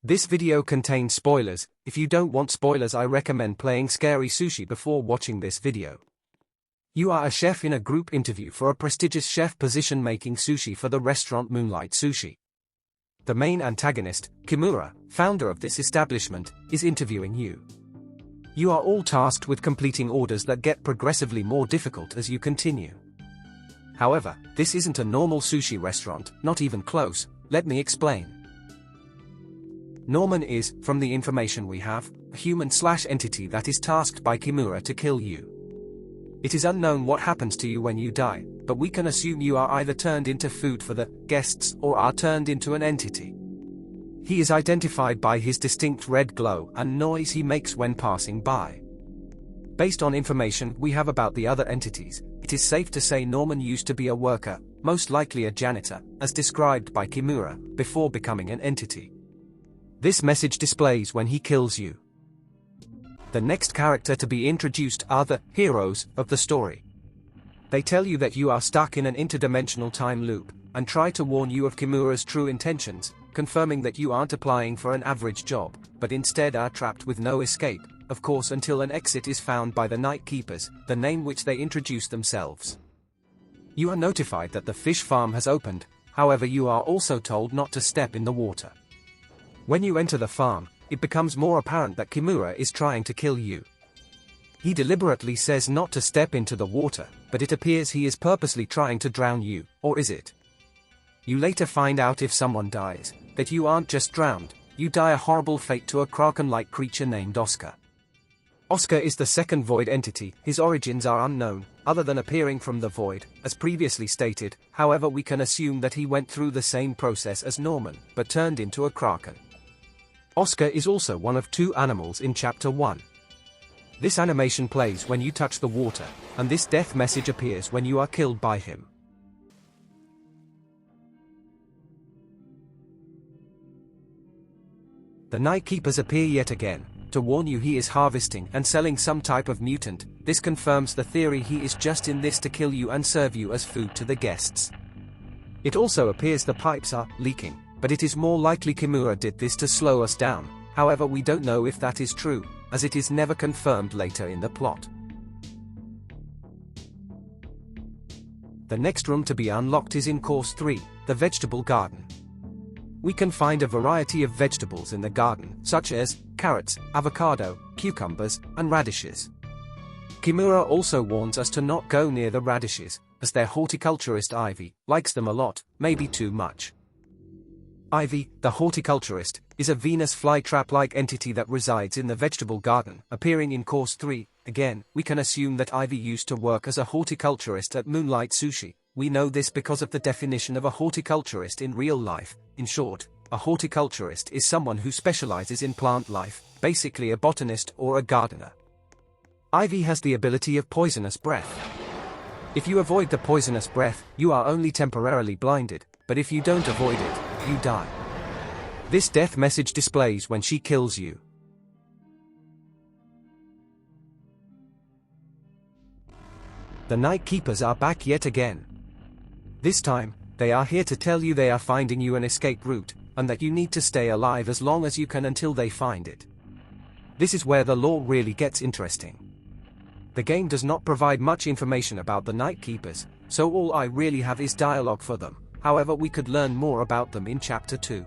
This video contains spoilers. If you don't want spoilers, I recommend playing Scary Sushi before watching this video. You are a chef in a group interview for a prestigious chef position making sushi for the restaurant Moonlight Sushi. The main antagonist, Kimura, founder of this establishment, is interviewing you. You are all tasked with completing orders that get progressively more difficult as you continue. However, this isn't a normal sushi restaurant, not even close. Let me explain. Norman is, from the information we have, a human/entity that is tasked by Kimura to kill you. It is unknown what happens to you when you die, but we can assume you are either turned into food for the guests or are turned into an entity. He is identified by his distinct red glow and noise he makes when passing by. Based on information we have about the other entities, it is safe to say Norman used to be a worker, most likely a janitor, as described by Kimura, before becoming an entity. This message displays when he kills you. The next character to be introduced are the heroes of the story. They tell you that you are stuck in an interdimensional time loop, and try to warn you of Kimura's true intentions, confirming that you aren't applying for an average job, but instead are trapped with no escape, of course until an exit is found by the Night Keepers, the name which they introduce themselves. You are notified that the fish farm has opened, however you are also told not to step in the water. When you enter the farm, it becomes more apparent that Kimura is trying to kill you. He deliberately says not to step into the water, but it appears he is purposely trying to drown you, or is it? You later find out if someone dies, that you aren't just drowned, you die a horrible fate to a kraken-like creature named Oscar. Oscar is the second void entity. His origins are unknown, other than appearing from the void, as previously stated. However, we can assume that he went through the same process as Norman, but turned into a kraken. Oscar is also one of two animals in Chapter 1. This animation plays when you touch the water, and this death message appears when you are killed by him. The Night Keepers appear yet again, to warn you he is harvesting and selling some type of mutant. This confirms the theory he is just in this to kill you and serve you as food to the guests. It also appears the pipes are leaking, but it is more likely Kimura did this to slow us down. However, we don't know if that is true, as it is never confirmed later in the plot. The next room to be unlocked is in Course 3, the Vegetable Garden. We can find a variety of vegetables in the garden, such as carrots, avocado, cucumbers, and radishes. Kimura also warns us to not go near the radishes, as their horticulturist Ivy likes them a lot, maybe too much. Ivy, the horticulturist, is a Venus flytrap-like entity that resides in the vegetable garden, appearing in Course 3. Again, we can assume that Ivy used to work as a horticulturist at Moonlight Sushi. We know this because of the definition of a horticulturist in real life. In short, a horticulturist is someone who specializes in plant life, basically a botanist or a gardener. Ivy has the ability of poisonous breath. If you avoid the poisonous breath, you are only temporarily blinded, but if you don't avoid it, you die. This death message displays when she kills you. The Night Keepers are back yet again. This time, they are here to tell you they are finding you an escape route, and that you need to stay alive as long as you can until they find it. This is where the lore really gets interesting. The game does not provide much information about the Night Keepers, so all I really have is dialogue for them. However, we could learn more about them in Chapter 2.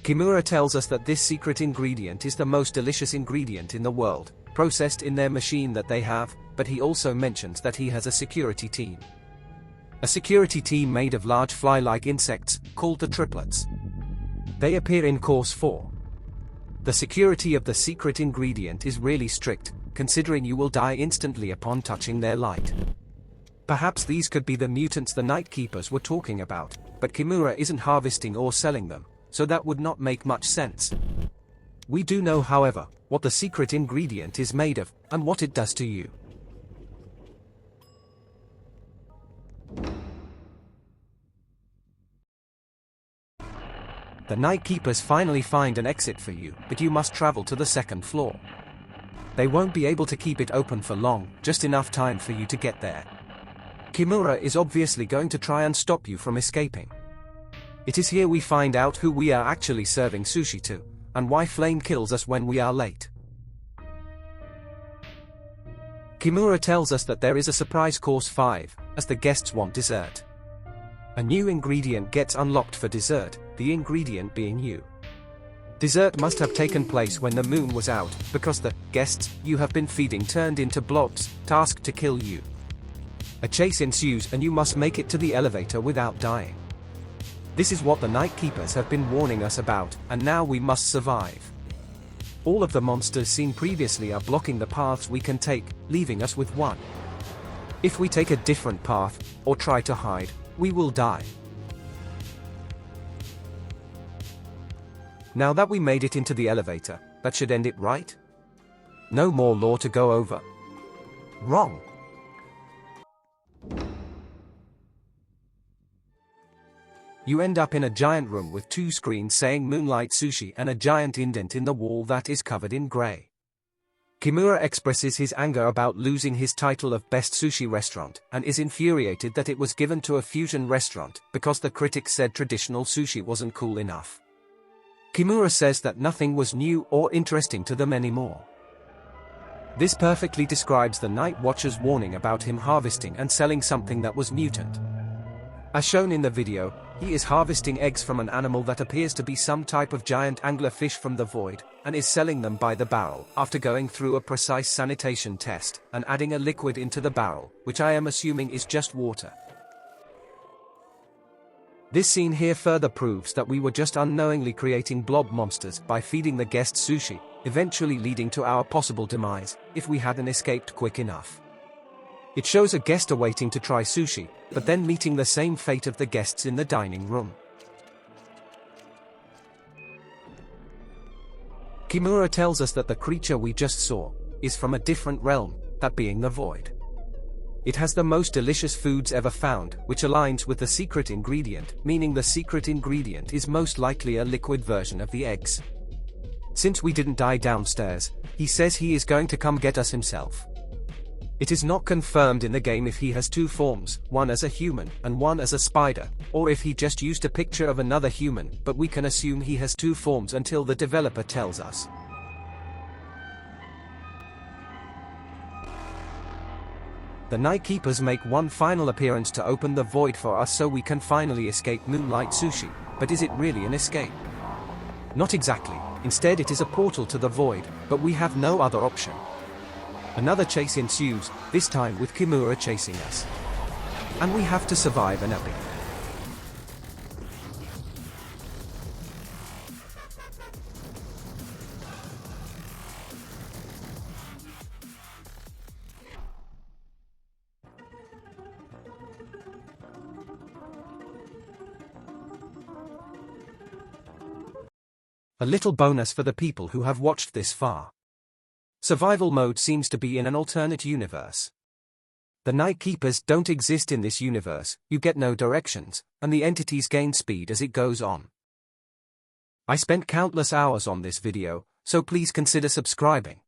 Kimura tells us that this secret ingredient is the most delicious ingredient in the world, processed in their machine that they have, but he also mentions that he has a security team. A security team made of large fly-like insects, called the triplets. They appear in Course 4. The security of the secret ingredient is really strict, considering you will die instantly upon touching their light. Perhaps these could be the mutants the Night Keepers were talking about, but Kimura isn't harvesting or selling them, so that would not make much sense. We do know, however, what the secret ingredient is made of, and what it does to you. The Night Keepers finally find an exit for you, but you must travel to the second floor. They won't be able to keep it open for long, just enough time for you to get there. Kimura is obviously going to try and stop you from escaping. It is here we find out who we are actually serving sushi to, and why Flame kills us when we are late. Kimura tells us that there is a surprise course 5, as the guests want dessert. A new ingredient gets unlocked for dessert, the ingredient being you. Dessert must have taken place when the moon was out, because the guests you have been feeding turned into blobs, tasked to kill you. A chase ensues and you must make it to the elevator without dying. This is what the Night Keepers have been warning us about, and now we must survive. All of the monsters seen previously are blocking the paths we can take, leaving us with one. If we take a different path, or try to hide, we will die. Now that we made it into the elevator, that should end it, right? No more lore to go over. Wrong. You end up in a giant room with 2 screens saying Moonlight Sushi and a giant indent in the wall that is covered in grey. Kimura expresses his anger about losing his title of Best Sushi Restaurant and is infuriated that it was given to a fusion restaurant because the critics said traditional sushi wasn't cool enough. Kimura says that nothing was new or interesting to them anymore. This perfectly describes the Night Watcher's warning about him harvesting and selling something that was mutant. As shown in the video, he is harvesting eggs from an animal that appears to be some type of giant anglerfish from the void, and is selling them by the barrel after going through a precise sanitation test and adding a liquid into the barrel, which I am assuming is just water. This scene here further proves that we were just unknowingly creating blob monsters by feeding the guests sushi, eventually leading to our possible demise, if we hadn't escaped quick enough. It shows a guest awaiting to try sushi, but then meeting the same fate of the guests in the dining room. Kimura tells us that the creature we just saw is from a different realm, that being the void. It has the most delicious foods ever found, which aligns with the secret ingredient, meaning the secret ingredient is most likely a liquid version of the eggs. Since we didn't die downstairs, he says he is going to come get us himself. It is not confirmed in the game if he has 2 forms, one as a human and one as a spider, or if he just used a picture of another human, but we can assume he has 2 forms until the developer tells us. The Night Keepers make one final appearance to open the void for us so we can finally escape Moonlight Sushi, but is it really an escape? Not exactly, instead it is a portal to the void, but we have no other option. Another chase ensues, this time with Kimura chasing us. And we have to survive an epic. A little bonus for the people who have watched this far. Survival mode seems to be in an alternate universe. The Night Keepers don't exist in this universe, you get no directions, and the entities gain speed as it goes on. I spent countless hours on this video, so please consider subscribing.